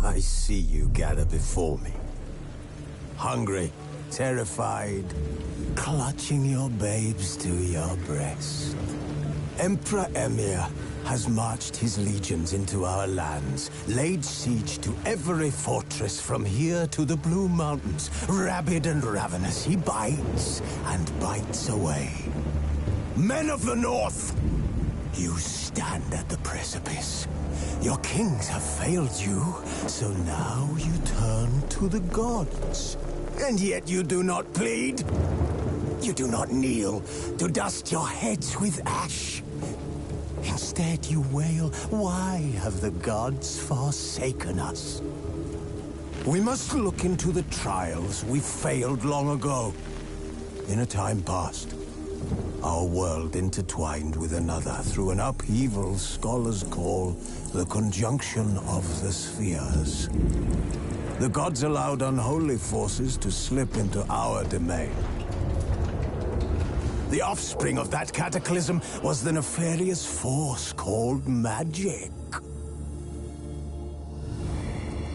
I see you gather before me. Hungry, terrified, clutching your babes to your breast. Emperor Emir has marched his legions into our lands, laid siege to every fortress from here to the Blue Mountains. Rabid and ravenous, he bites and bites away. Men of the North, you stand at the precipice. Your kings have failed you, so now you turn to the gods. And yet you do not plead. You do not kneel to dust your heads with ash. Instead you wail, why have the gods forsaken us? We must look into the trials we failed long ago. In a time past, our world intertwined with another through an upheaval scholars call the conjunction of the spheres. The gods allowed unholy forces to slip into our domain. The offspring of that cataclysm was the nefarious force called magic.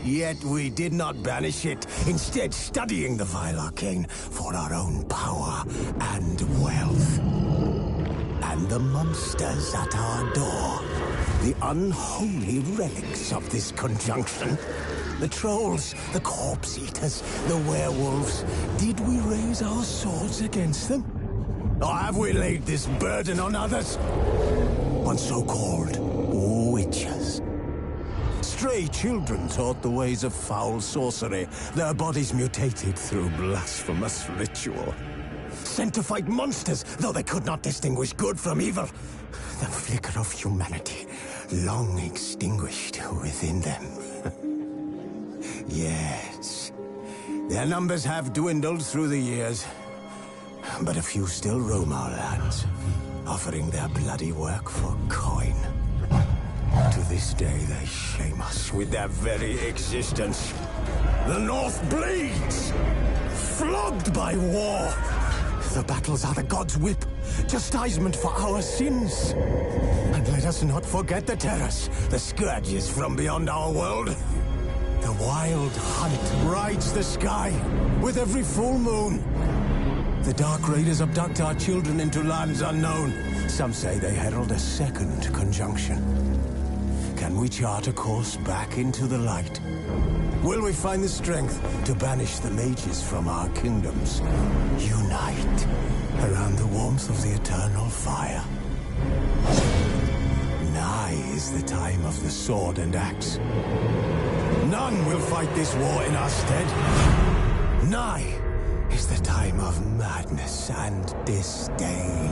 Yet we did not banish it, instead studying the vile arcane for our own power and wealth. And the monsters at our door, the unholy relics of this conjunction. The trolls, the corpse-eaters, the werewolves. Did we raise our swords against them? Or have we laid this burden on others? On so-called witches. Stray children taught the ways of foul sorcery, their bodies mutated through blasphemous ritual. Sent to fight monsters, though they could not distinguish good from evil. The flicker of humanity, long extinguished within them. Yes, their numbers have dwindled through the years, but a few still roam our lands, offering their bloody work for coin. To this day, they shame us with their very existence. The North bleeds, flogged by war. The battles are the gods' whip, chastisement for our sins. And let us not forget the terrors, the scourges from beyond our world. The wild hunt rides the sky with every full moon. The Dark Raiders abduct our children into lands unknown. Some say they herald a second conjunction. Can we chart a course back into the light? Will we find the strength to banish the mages from our kingdoms? Unite around the warmth of the eternal fire. Nigh is the time of the sword and axe. None will fight this war in our stead. Nigh is the time of madness and disdain.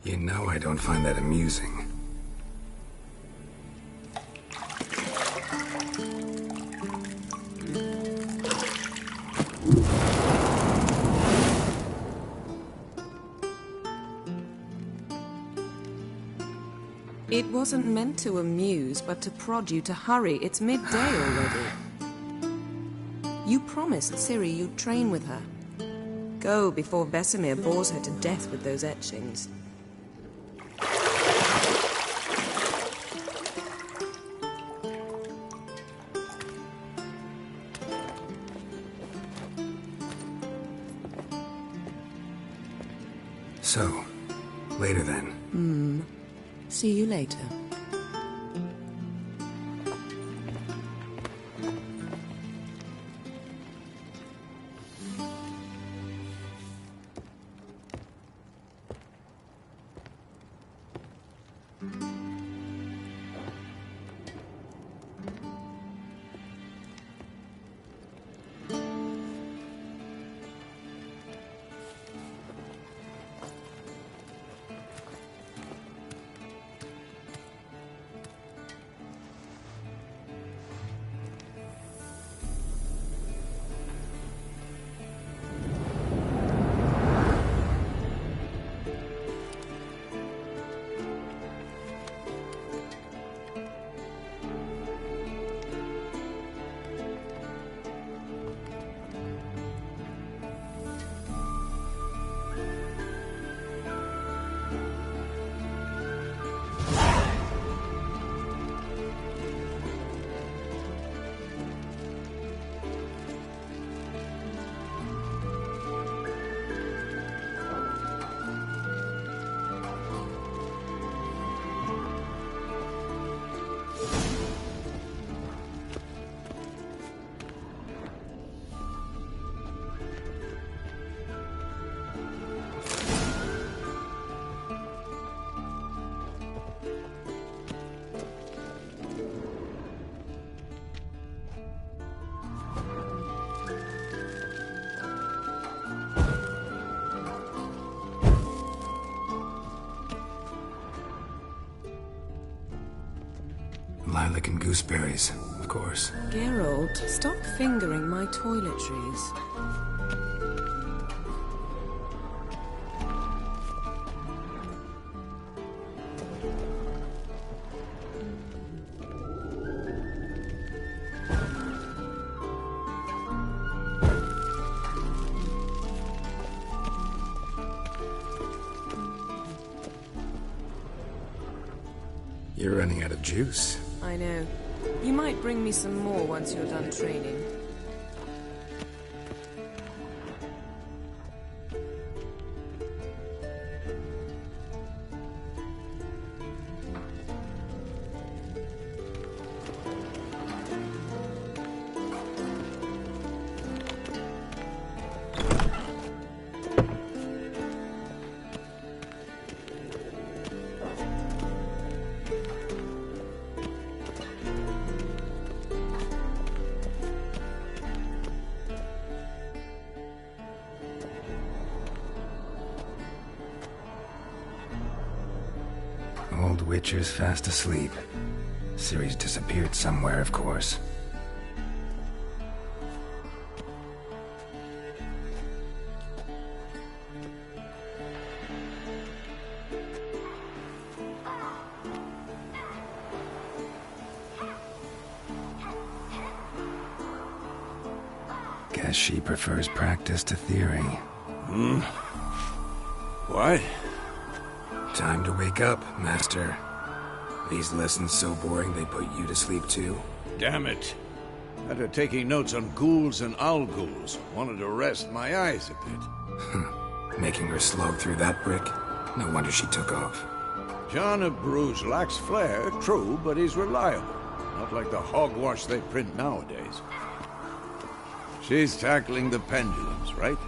You know I don't find that amusing. It wasn't meant to amuse, but to prod you to hurry. It's midday already. You promised Ciri you'd train with her. Go before Vesemir bores her to death with those etchings. So, later then. See you later. Lilac and gooseberries, of course. Geralt, stop fingering my toiletries. You're running out of juice. I know. You might bring me some more once you're done training. Old Witcher's fast asleep. Ciri's disappeared somewhere, of course. Guess she prefers practice to theory. What? Time to wake up, Master. These lessons so boring they put you to sleep too? Damn it. After taking notes on ghouls and owl-ghouls, wanted to rest my eyes a bit. Making her slog through that brick? No wonder she took off. John of Bruges lacks flair, true, but he's reliable. Not like the hogwash they print nowadays. She's tackling the pendulums, right?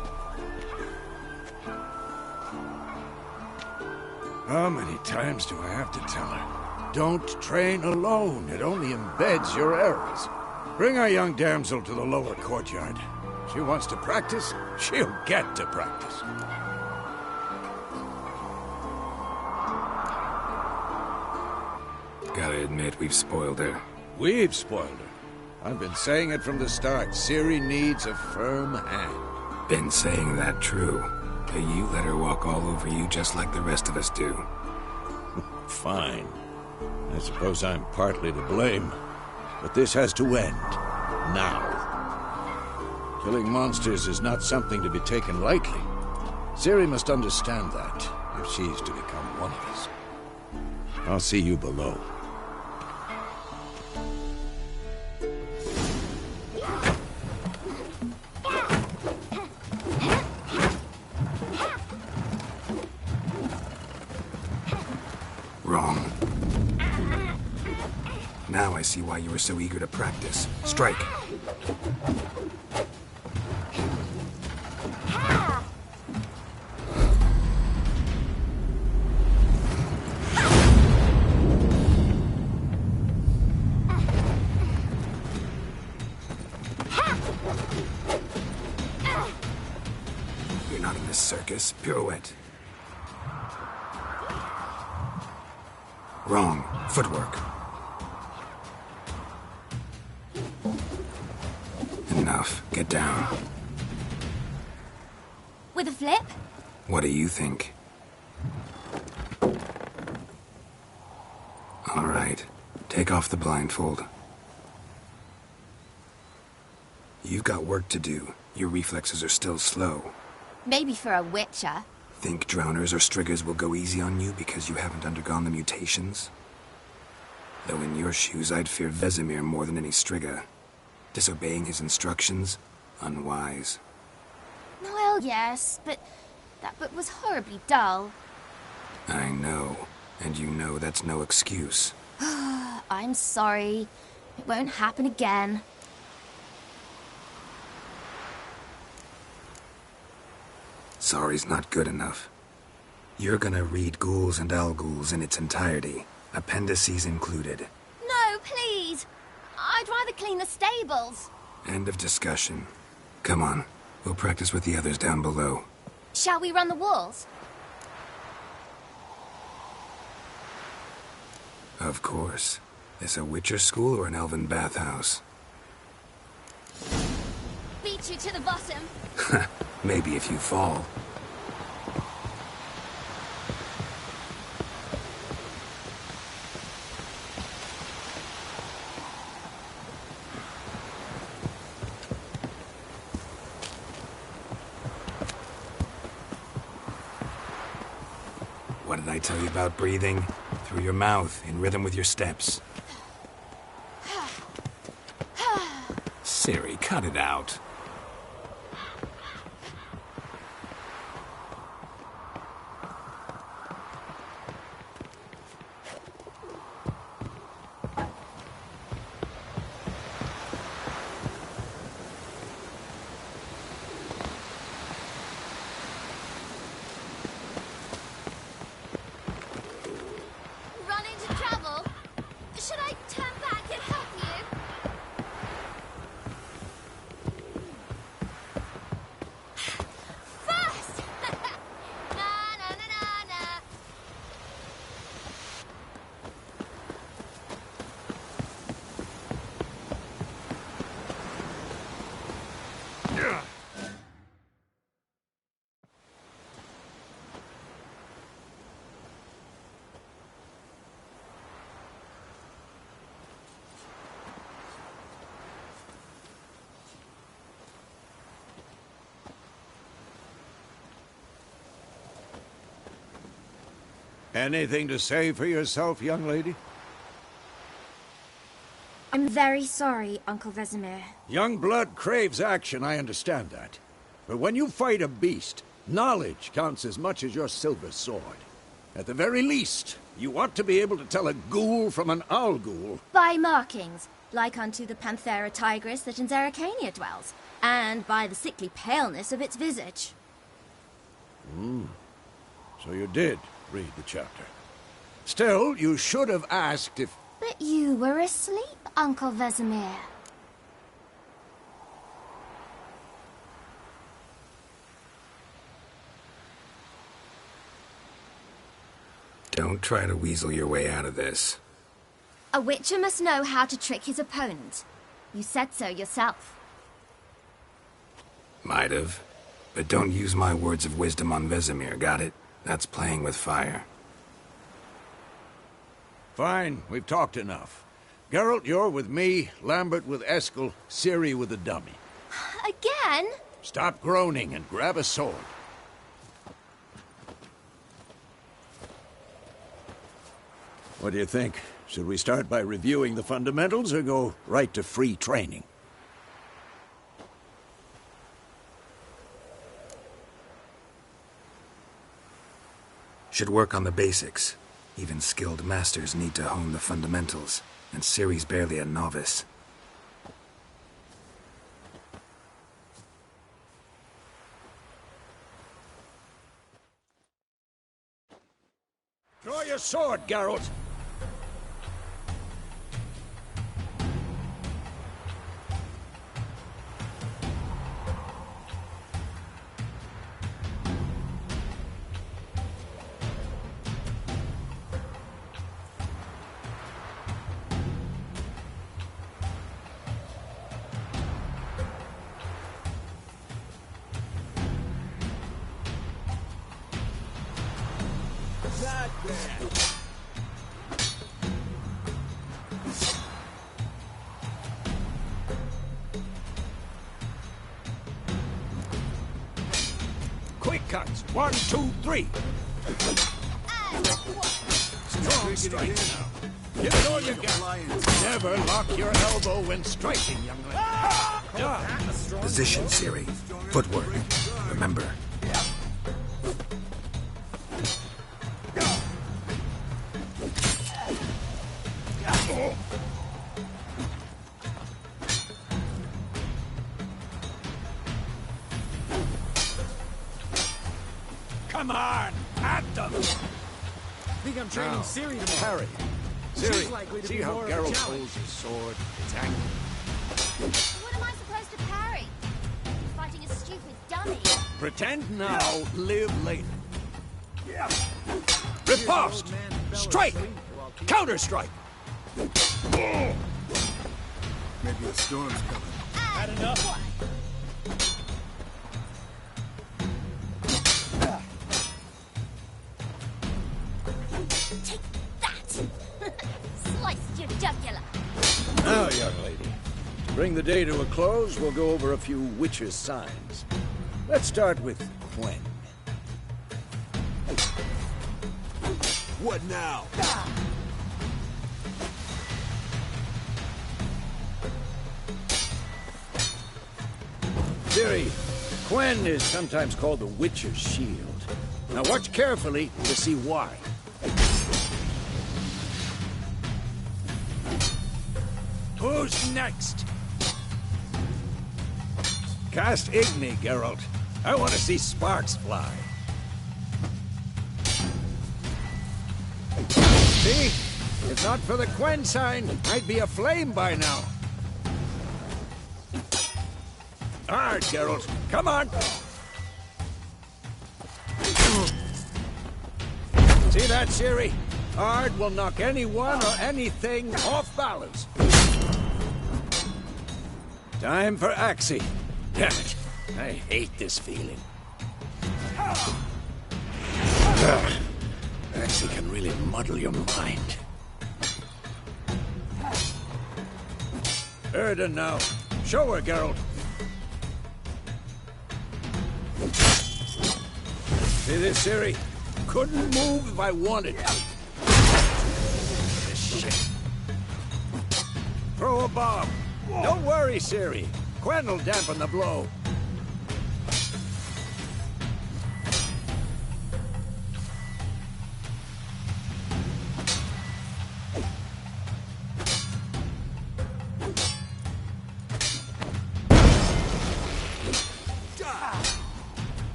How many times do I have to tell her? Don't train alone. It only embeds your errors. Bring our young damsel to the lower courtyard. She wants to practice, she'll get to practice. Gotta admit, we've spoiled her. We've spoiled her. I've been saying it from the start. Ciri needs a firm hand. Been saying that true. But you let her walk all over you just like the rest of us do. Fine. I suppose I'm partly to blame. But this has to end. Now. Killing monsters is not something to be taken lightly. Ciri must understand that, if she's to become one of us. I'll see you below. Wrong. Now I see why you were so eager to practice. Strike. You're not in this circus. Pirouette. Wrong. Footwork. Enough. Get down. With a flip? What do you think? All right. Take off the blindfold. You've got work to do. Your reflexes are still slow. Maybe for a witcher. Think drowners or striggers will go easy on you because you haven't undergone the mutations? Though in your shoes, I'd fear Vesemir more than any strigger. Disobeying his instructions? Unwise. Well, yes, but that book was horribly dull. I know. And you know that's no excuse. I'm sorry. It won't happen again. Sorry's not good enough. You're gonna read Ghouls and Alghouls in its entirety, appendices included. No, please. I'd rather clean the stables. End of discussion. Come on, we'll practice with the others down below. Shall we run the walls? Of course. This a Witcher school or an elven bathhouse? Beat you to the bottom. Maybe if you fall. What did I tell you about breathing? Through your mouth, in rhythm with your steps. Ciri, cut it out. Run into trouble? Should I turn back and help you? First! Na na na na na. Anything to say for yourself, young lady? I'm very sorry, Uncle Vesemir. Young blood craves action, I understand that. But when you fight a beast, knowledge counts as much as your silver sword. At the very least, you ought to be able to tell a ghoul from an Alghoul. By markings, like unto the Panthera tigris that in Zerrikania dwells, and by the sickly paleness of its visage. So you did read the chapter. Still, you should have asked if... But you were asleep, Uncle Vesemir. Don't try to weasel your way out of this. A witcher must know how to trick his opponent. You said so yourself. Might have. But don't use my words of wisdom on Vesemir, got it? That's playing with fire. Fine, we've talked enough. Geralt, you're with me, Lambert with Eskel, Ciri with the dummy. Again? Stop groaning and grab a sword. What do you think? Should we start by reviewing the fundamentals or go right to free training? Should work on the basics. Even skilled masters need to hone the fundamentals, and Ciri's barely a novice. Draw your sword, Geralt! Quick cuts. 1, 2, 3. Strong strike now. Give it all you got. Never lock your elbow when striking, young lady. Position, Ciri. Footwork. Remember. Come on, at them! I think I'm training Ciri tomorrow. Parry. She's likely Ciri, to see be how more of a Geralt challenge. holds his sword? It's accurate. What am I supposed to parry? Fighting a stupid dummy. Pretend now, live later. Riposte! Strike! Counter-strike! Maybe a storm's coming. Had enough? Take that! Sliced your jugular. Now, young lady, to bring the day to a close, we'll go over a few witches' signs. Let's start with Quen. What now? Ciri, Quen is sometimes called the Witcher's Shield. Now watch carefully to see why. Who's next? Cast Igni, Geralt. I want to see sparks fly. See? If not for the Quen sign, I'd be aflame by now. Hard, Geralt. Come on! See that, Ciri? Hard will knock anyone or anything off balance. Time for Axie. Damn it. I hate this feeling. Axie can really muddle your mind. Erden now. Show her, Geralt. See this, Ciri? Couldn't move if I wanted to. This shit. Throw a bomb. Don't worry, Ciri. Quen will dampen the blow.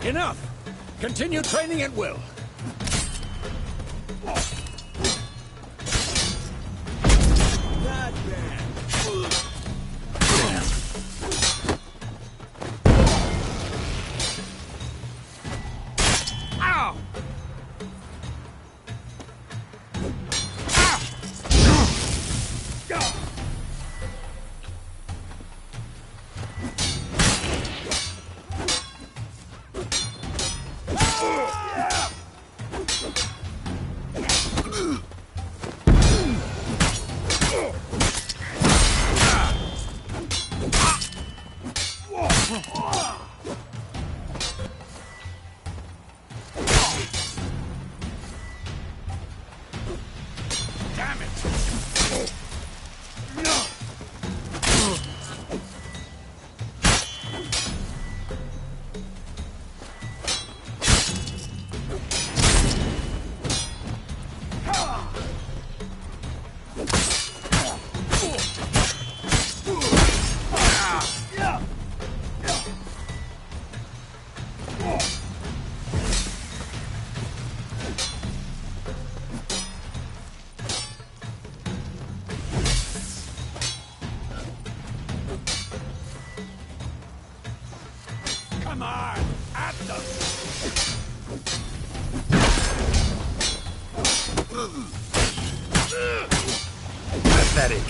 Enough! Continue training at will. Not bad. Ow! Damn it! Come on! At them! Pathetic.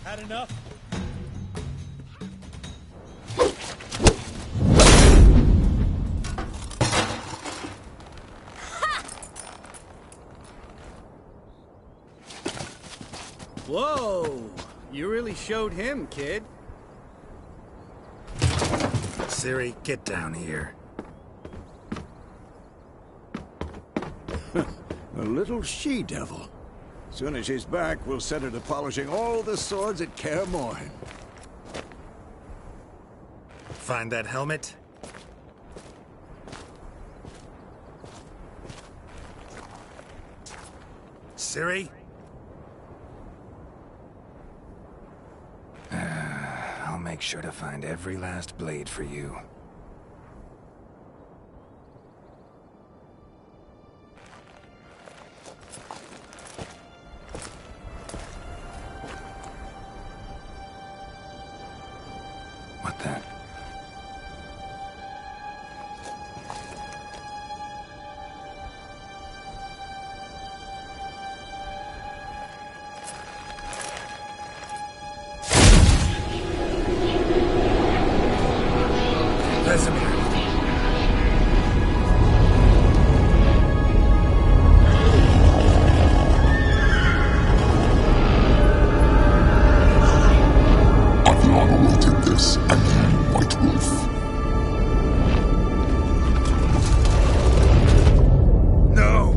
Had enough? Whoa! You really showed him, kid. Siri, get down here. A little she-devil. Soon as she's back, we'll set her to polishing all the swords at Kaer Morhen. Find that helmet? Siri? I'll make sure to find every last blade for you. What the? Vesemir. I've long awaited this, and you, White Wolf. No!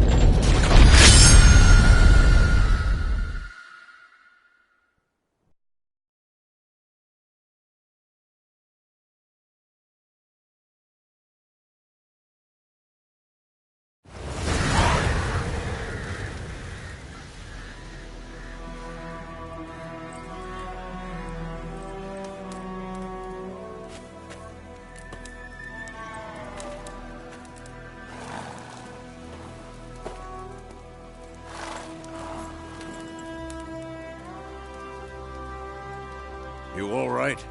You all right?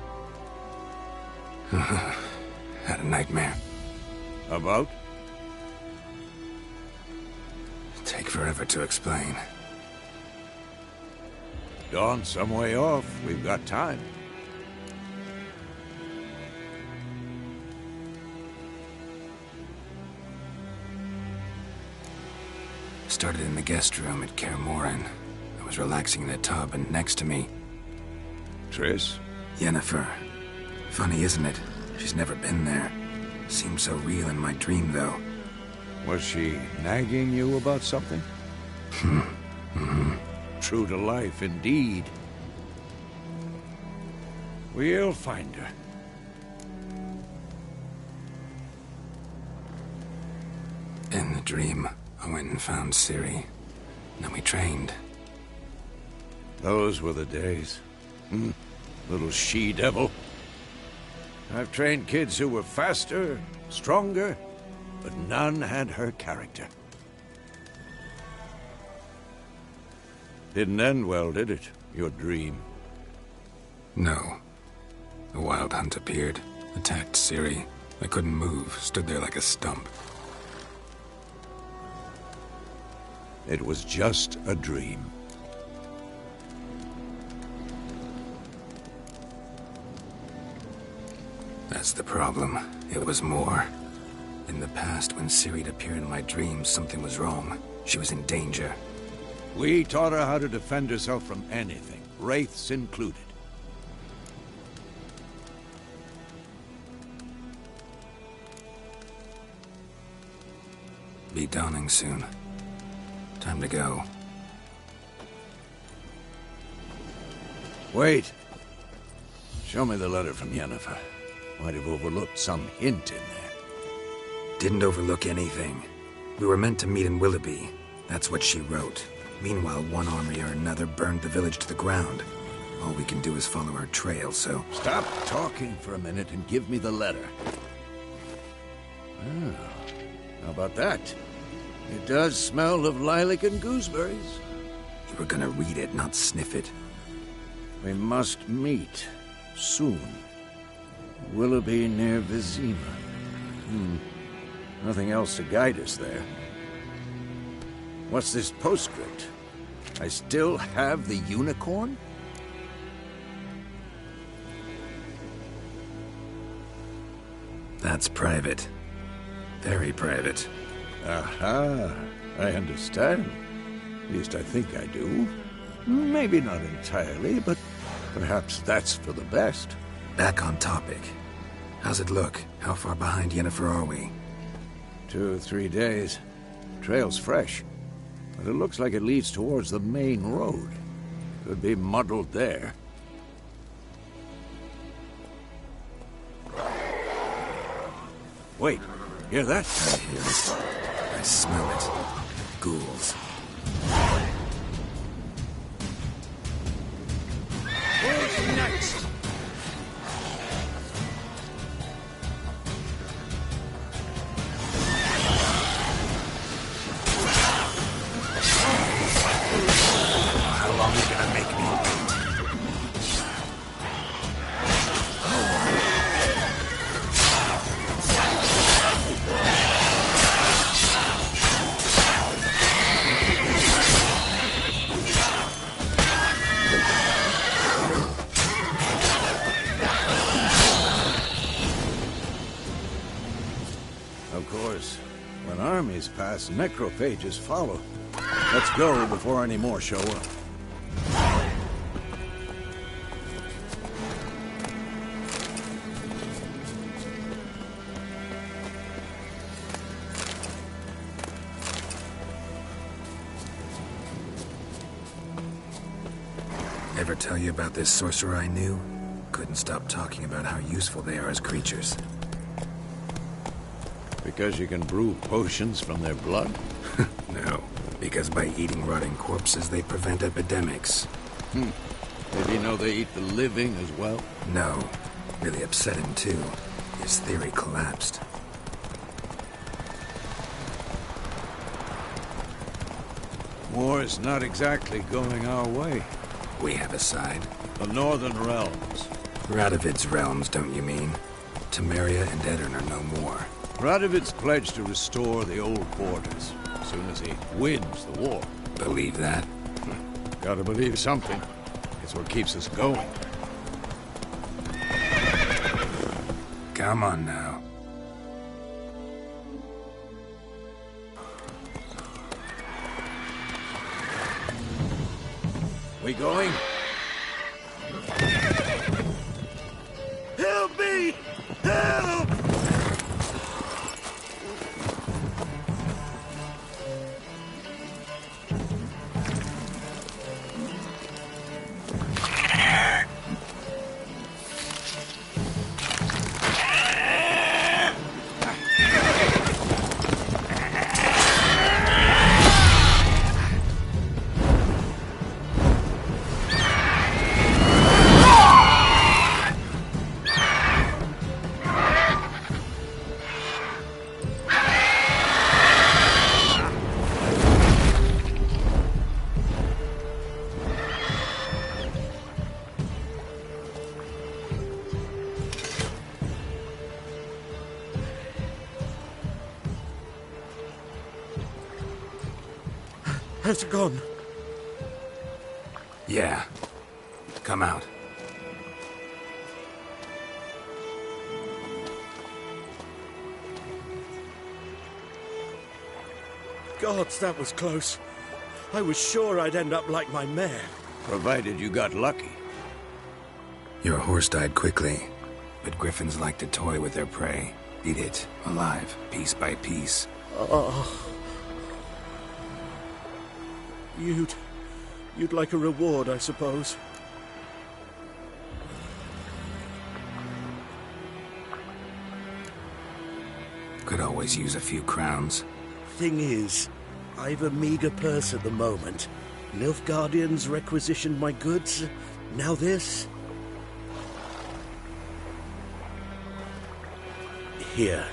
Had a nightmare. About? Take forever to explain. Dawn's some way off. We've got time. Started in the guest room at Kaer Morhen. I was relaxing in a tub, and next to me, Triss? Yennefer. Funny, isn't it? She's never been there. Seemed so real in my dream, though. Was she nagging you about something? True to life, indeed. We'll find her. In the dream, I went and found Ciri. Then we trained. Those were the days. Little she-devil. I've trained kids who were faster, stronger, but none had her character. Didn't end well, did it? Your dream? No. The Wild Hunt appeared, attacked Ciri. I couldn't move, stood there like a stump. It was just a dream. That's the problem. It was more. In the past, when Ciri'd appear in my dreams, something was wrong. She was in danger. We taught her how to defend herself from anything, wraiths included. Be dawning soon. Time to go. Wait. Show me the letter from Yennefer. Might have overlooked some hint in there. Didn't overlook anything. We were meant to meet in Willoughby. That's what she wrote. Meanwhile, one army or another burned the village to the ground. All we can do is follow our trail, so... Stop talking for a minute and give me the letter. Ah, how about that? It does smell of lilac and gooseberries. You were gonna read it, not sniff it. We must meet. Soon. Willoughby near Vizima. Nothing else to guide us there. What's this postscript? I still have the unicorn? That's private. Very private. Aha, I understand. At least I think I do. Maybe not entirely, but perhaps that's for the best. Back on topic. How's it look? How far behind Yennefer are we? 2 or 3 days. Trail's fresh, but it looks like it leads towards the main road. Could be muddled there. Wait, hear that? I hear it. I smell it. Ghouls. Where's next? How long are you gonna make me wait? Of course, when armies pass, necrophages follow. Let's go before any more show up. Ever tell you about this sorcerer I knew? Couldn't stop talking about how useful they are as creatures. Because you can brew potions from their blood? No, because by eating rotting corpses, they prevent epidemics. Did you know they eat the living as well? No, really upset him too. His theory collapsed. War's not exactly going our way. We have a side. The Northern Realms. Radovid's realms, don't you mean? Temeria and Edirn are no more. Radovid's pledged to restore the old borders as soon as he wins the war. Believe that? Gotta believe something. It's what keeps us going. Come on now. We going? Help me! Help! Has it gone? Yeah. Come out. Gods, that was close. I was sure I'd end up like my mare. Provided you got lucky. Your horse died quickly, but griffins like to toy with their prey. Eat it, alive, piece by piece. Oh. You'd like a reward, I suppose. Could always use a few crowns. Thing is, I've a meager purse at the moment. Nilfgaardians requisitioned my goods. Now this. Here.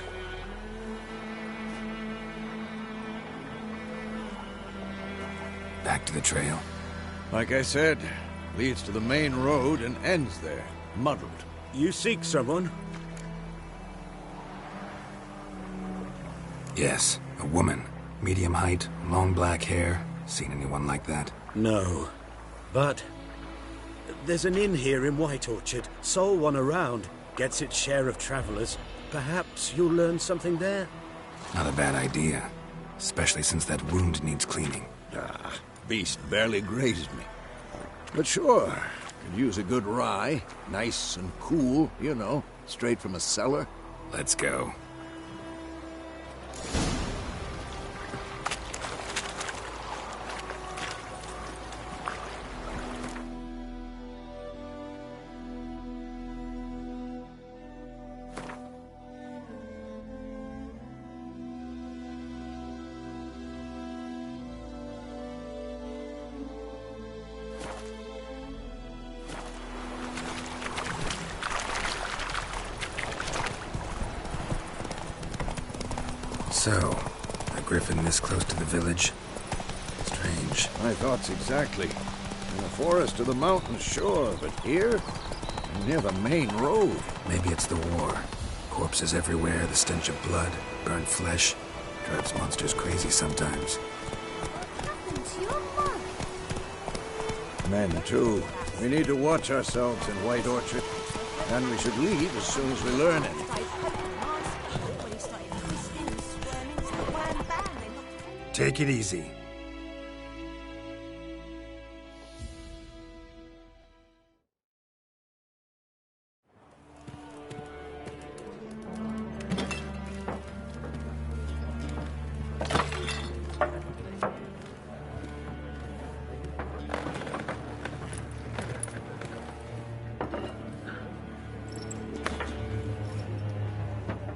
Back to the trail. Like I said, leads to the main road and ends there, muddled. You seek someone? Yes, a woman. Medium height, long black hair. Seen anyone like that? No. But there's an inn here in White Orchard. Sole one around. Gets its share of travelers. Perhaps you'll learn something there? Not a bad idea. Especially since that wound needs cleaning. Beast barely grazed me. But sure, could use a good rye. Nice and cool, you know, straight from a cellar. Let's go. So, a griffin this close to the village? Strange. My thoughts exactly. In the forest or the mountains, sure, but here? Near the main road. Maybe it's the war. Corpses everywhere, the stench of blood, burnt flesh. Drives monsters crazy sometimes. Men, too. We need to watch ourselves in White Orchard. And we should leave as soon as we learn it. Take it easy.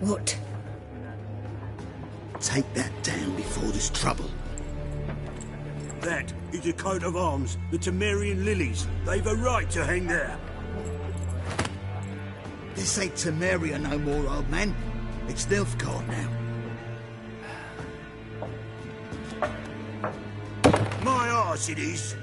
What? Take that down before there's trouble. That is a coat of arms, the Temerian lilies. They've a right to hang there. This ain't Temeria no more, old man. It's Nilfgaard now. My arse it is.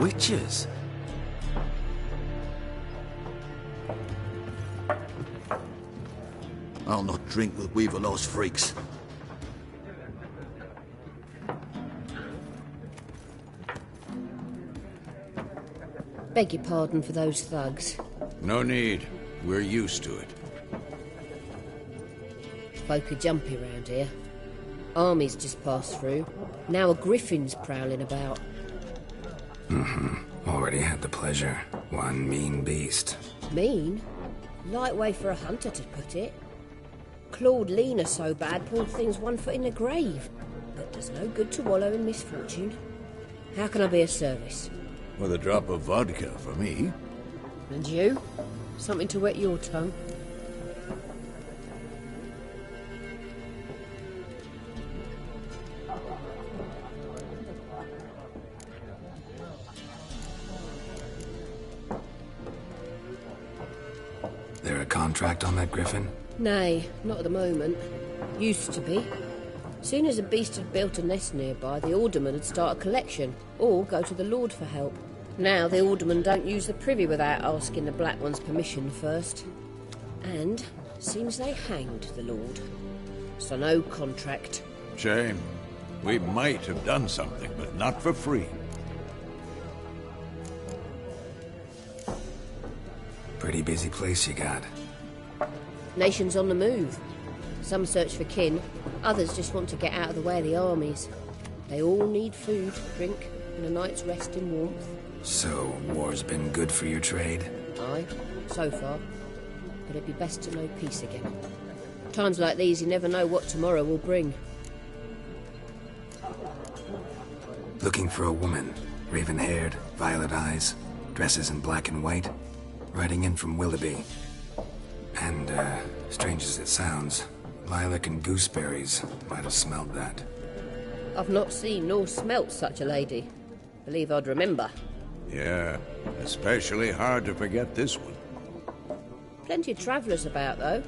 Witches? I'll not drink with Weaverlaw's freaks. Beg your pardon for those thugs. No need. We're used to it. Folk are jumpy round here. Armies just passed through. Now a griffin's prowling about. Already had the pleasure. One mean beast. Mean? Light way for a hunter to put it. Clawed Lena so bad, poor thing's 1 foot in the grave. But does no good to wallow in misfortune. How can I be of service? With a drop of vodka for me. And you? Something to wet your tongue? There are contract on that griffin? Nay, not at the moment. Used to be. Soon as a beast had built a nest nearby, the alderman would start a collection, or go to the Lord for help. Now the alderman don't use the privy without asking the Black One's permission first. And seems they hanged the Lord. So no contract. Shame. We might have done something, but not for free. Pretty busy place you got. Nations on the move. Some search for kin, others just want to get out of the way of the armies. They all need food, drink, and a night's rest in warmth. So, war's been good for your trade? Aye, so far. But it'd be best to know peace again. Times like these, you never know what tomorrow will bring. Looking for a woman. Raven-haired, violet eyes, dresses in black and white. Riding in from Willoughby. And, strange as it sounds, lilac and gooseberries might have smelled that. I've not seen nor smelt such a lady. Believe I'd remember. Yeah, especially hard to forget this one. Plenty of travellers about, though.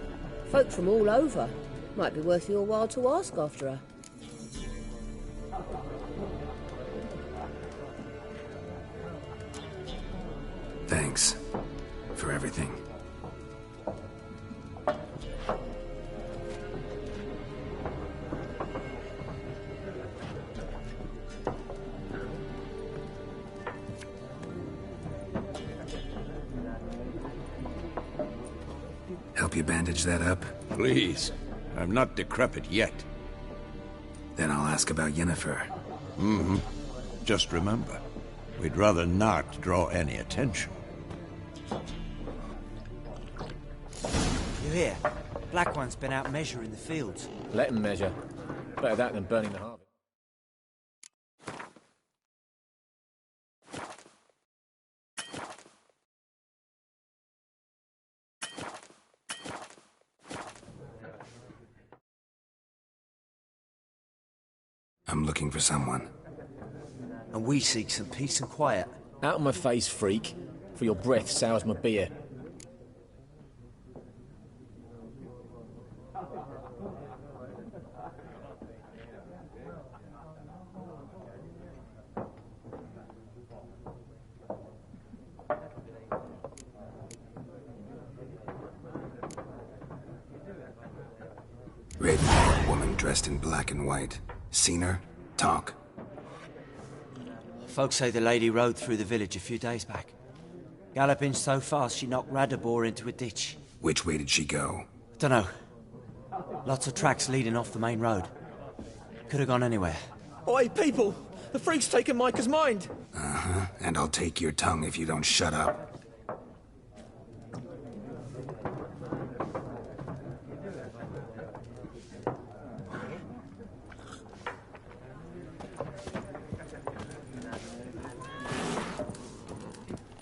Folk from all over. Might be worth your while to ask after her. Thanks for everything. Help you bandage that up? Please. I'm not decrepit yet. Then I'll ask about Yennefer. Mm-hmm. Just remember, we'd rather not draw any attention. You hear? Black One's been out measuring the fields. Let him measure. Better that than burning the harvest. I'm looking for someone. And we seek some peace and quiet. Out of my face, freak. For your breath sours my beer. Raven-haired woman dressed in black and white. Seen her? Talk. Folks say the lady rode through the village a few days back. Galloping so fast she knocked Radabor into a ditch. Which way did she go? Dunno. Lots of tracks leading off the main road. Could have gone anywhere. Oi, people! The freak's taken Micah's mind! Uh-huh. And I'll take your tongue if you don't shut up.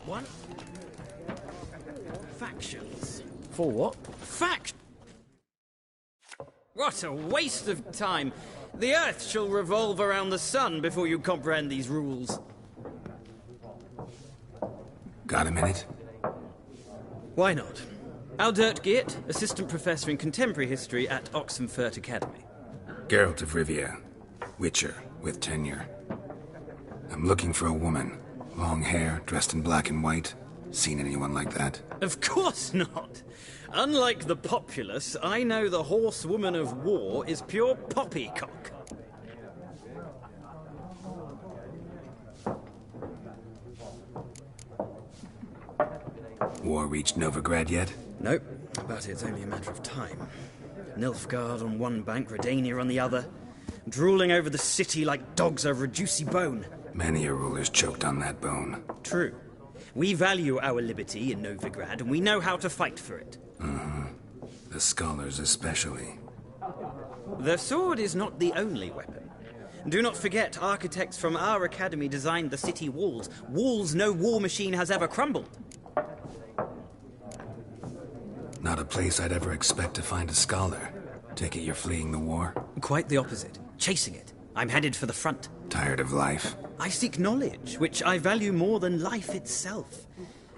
What? Factions. For what? What a waste of time. The Earth shall revolve around the sun before you comprehend these rules. Got a minute? Why not? Aldert Geert, Assistant Professor in Contemporary History at Oxenfurt Academy. Geralt of Rivia. Witcher, with tenure. I'm looking for a woman. Long hair, dressed in black and white. Seen anyone like that? Of course not. Unlike the populace, I know the horsewoman of war is pure poppycock. War reached Novigrad yet? Nope, but it's only a matter of time. Nilfgaard on one bank, Redania on the other, drooling over the city like dogs over a juicy bone. Many a ruler's choked on that bone. True. We value our liberty in Novigrad, and we know how to fight for it. The scholars especially. The sword is not the only weapon. Do not forget, architects from our academy designed the city walls. Walls no war machine has ever crumbled. Not a place I'd ever expect to find a scholar. Take it you're fleeing the war? Quite the opposite. Chasing it. I'm headed for the front. Tired of life? I seek knowledge, which I value more than life itself.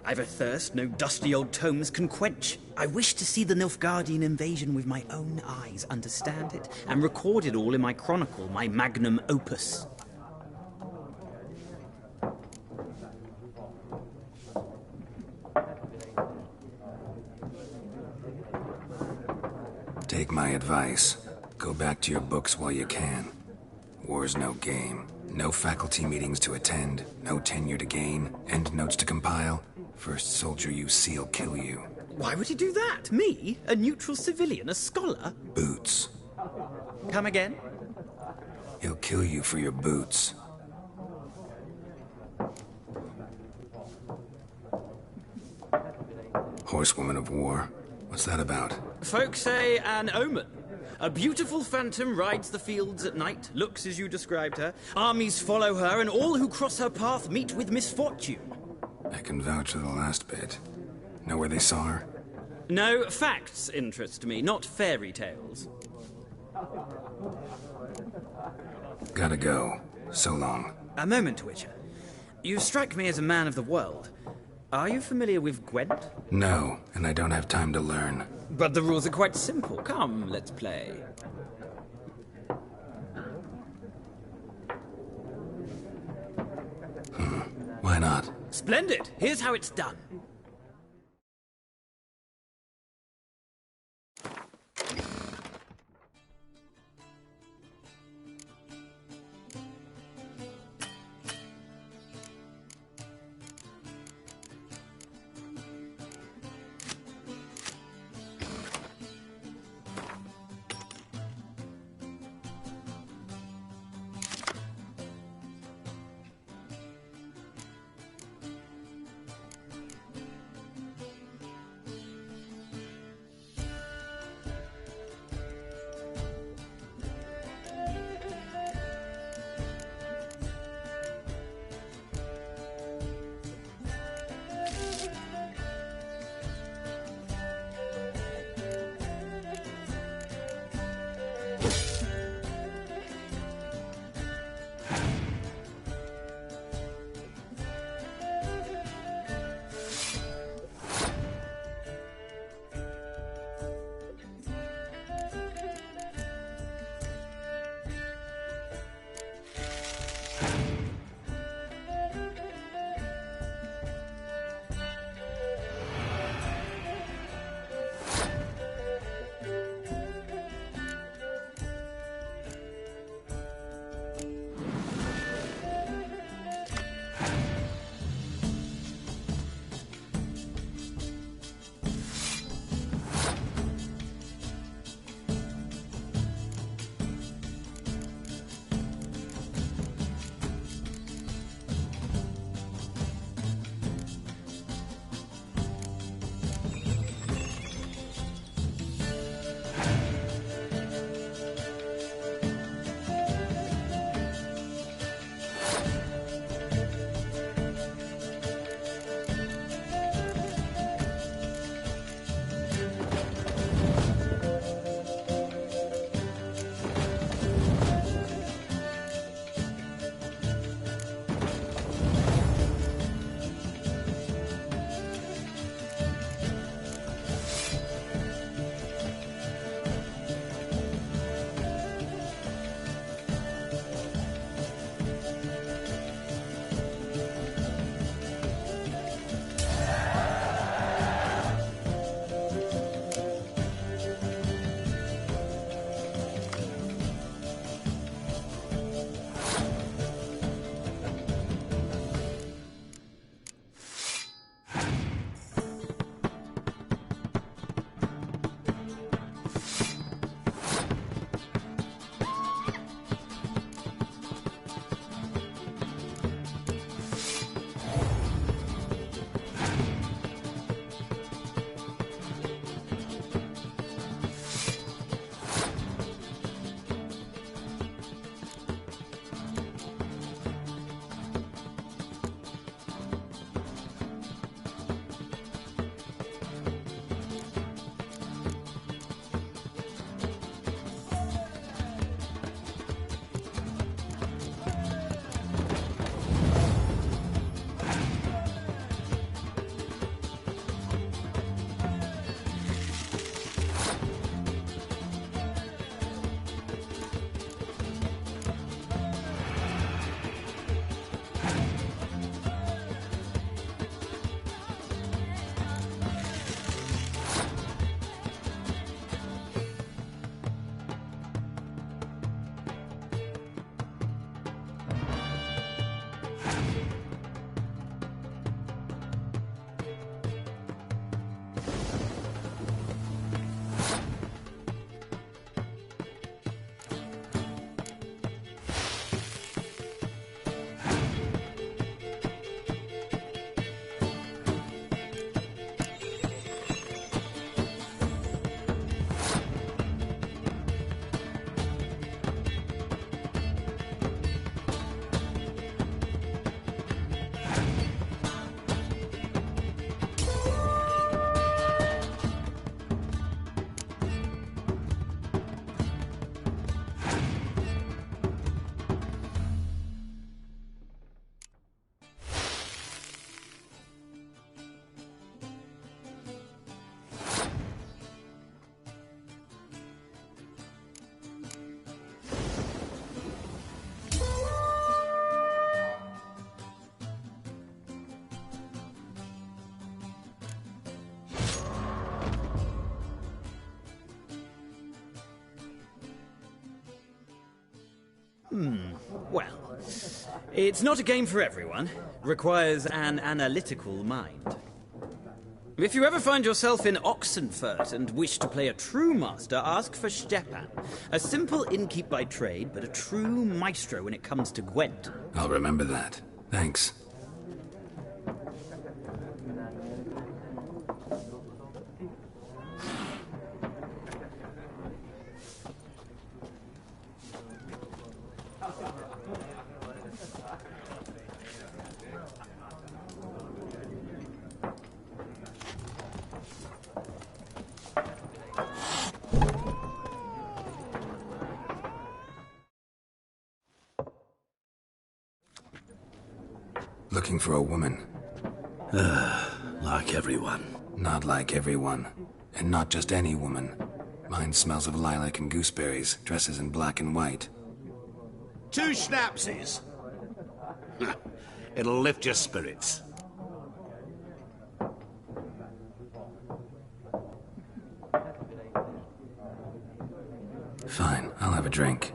I've a thirst no dusty old tomes can quench. I wish to see the Nilfgaardian invasion with my own eyes, understand it, and record it all in my chronicle, my magnum opus. Take my advice. Go back to your books while you can. War's no game. No faculty meetings to attend, no tenure to gain, end notes to compile. First soldier you see'll kill you. Why would he do that? Me? A neutral civilian? A scholar? Boots. Come again? He'll kill you for your boots. Horsewoman of War. What's that about? Folk say an omen. A beautiful phantom rides the fields at night, looks as you described her. Armies follow her, and all who cross her path meet with misfortune. I can vouch for the last bit. Know where they saw her? No, facts interest me, not fairy tales. Gotta go. So long. A moment, Witcher. You strike me as a man of the world. Are you familiar with Gwent? No, and I don't have time to learn. But the rules are quite simple. Come, let's play. Why not? Splendid! Here's how it's done. Well, it's not a game for everyone. Requires an analytical mind. If you ever find yourself in Oxenfurt and wish to play a true master, ask for Stepan. A simple innkeep by trade, but a true maestro when it comes to Gwent. I'll remember that. Thanks. Looking for a woman. Like everyone. Not like everyone. And not just any woman. Mine smells of lilac and gooseberries, dresses in black and white. 2 schnapsies. It'll lift your spirits. Fine, I'll have a drink.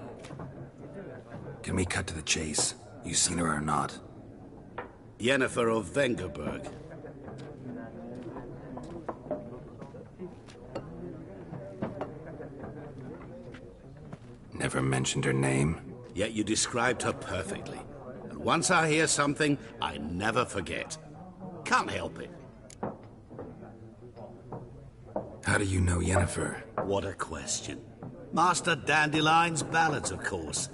Can we cut to the chase? You seen her or not? Yennefer of Vengerberg. Never mentioned her name? Yet you described her perfectly. And once I hear something, I never forget. Can't help it. How do you know Yennefer? What a question. Master Dandelion's ballads, of course.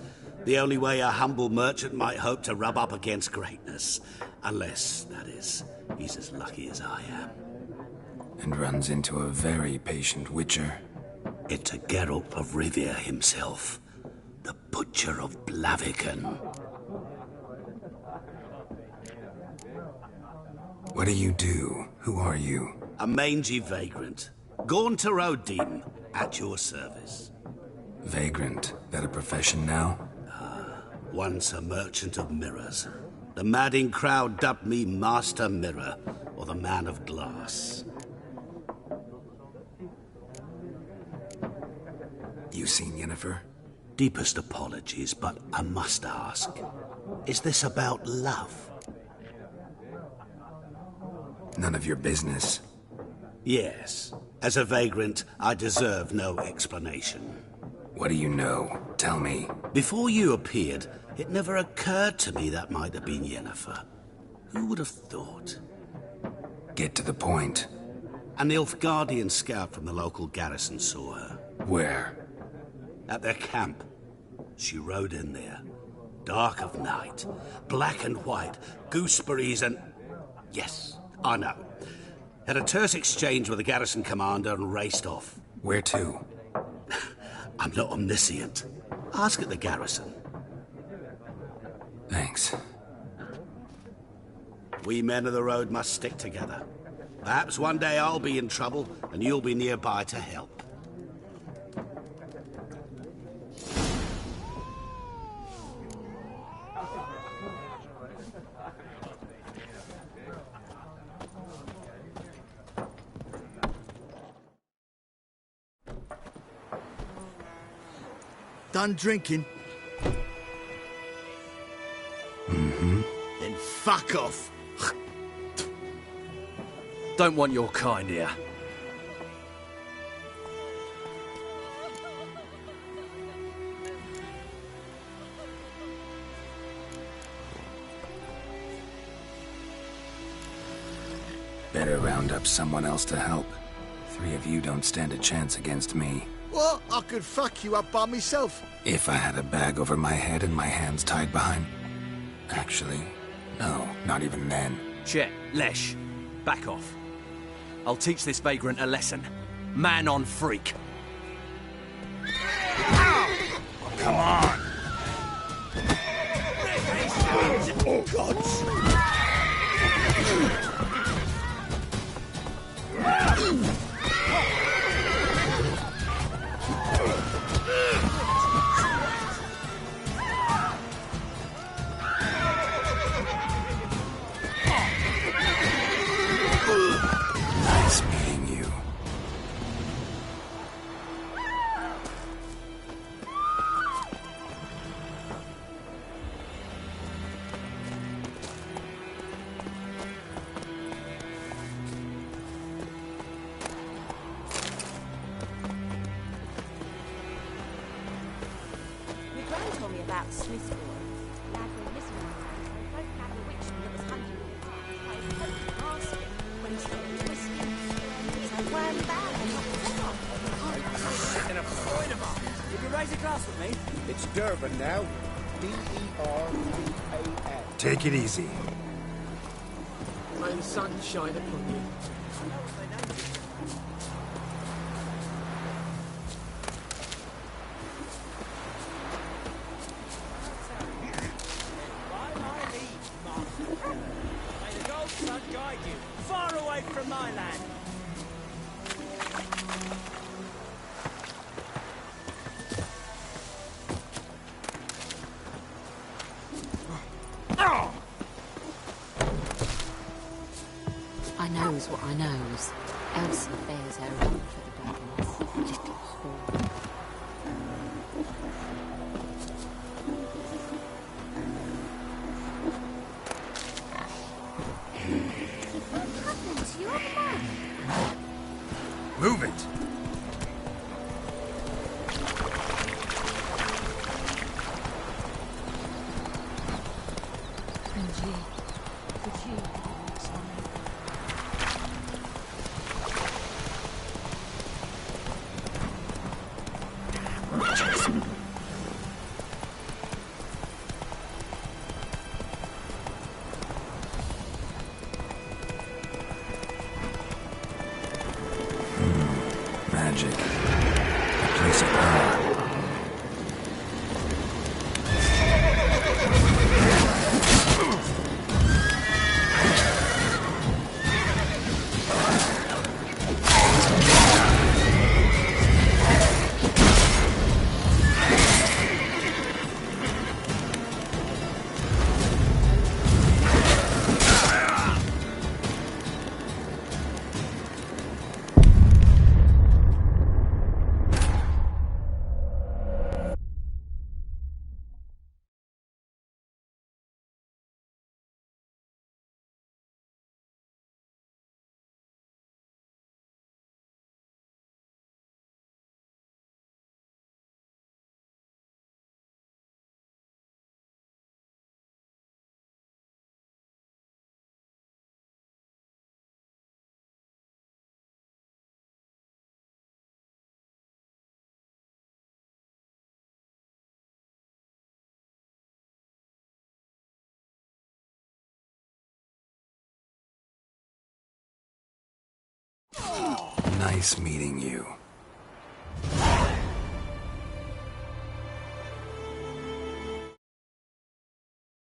The only way a humble merchant might hope to rub up against greatness. Unless, that is, he's as lucky as I am. And runs into a very patient witcher. It's a Geralt of Rivia himself. The Butcher of Blaviken. What do you do? Who are you? A mangy vagrant. Gone to Odin, at your service. Vagrant? That a profession now? Once a merchant of mirrors. The madding crowd dubbed me Master Mirror, or the Man of Glass. You seen Yennefer? Deepest apologies, but I must ask. Is this about love? None of your business. Yes. As a vagrant, I deserve no explanation. What do you know? Tell me. Before you appeared, it never occurred to me that might have been Yennefer. Who would have thought? Get to the point. An Nilfgaardian scout from the local garrison saw her. Where? At their camp. She rode in there. Dark of night. Black and white. Gooseberries and... Yes, I know. Had a terse exchange with the garrison commander and raced off. Where to? I'm not omniscient. Ask at the garrison. Thanks. We men of the road must stick together. Perhaps one day I'll be in trouble and you'll be nearby to help. Done drinking? Mm-hmm. Then fuck off. Don't want your kind here. Better round up someone else to help. 3 of you don't stand a chance against me. What? I could fuck you up by myself. If I had a bag over my head and my hands tied behind... Actually, no, not even then. Chet, Lesh, back off. I'll teach this vagrant a lesson. Man on freak. Come on. Oh, God. Nice meeting you. about Smithbourne. Lad went missing one night, and both found the witchman that was hunting him by his coat and mask when he stepped into a skin. So whirl him back and knocked his head off. In a point of Would you raise a glass with me? It's Durban now. D-E-R-B-A-N. Take it easy. May the sun shine upon you. May the gold sun guide you far away from my land. I knows what I knows. Elsie bears her own for the darkness. Little whore. What happened to your mum? Move it! Angie, could you explain? Magic. A place of power. Nice meeting you.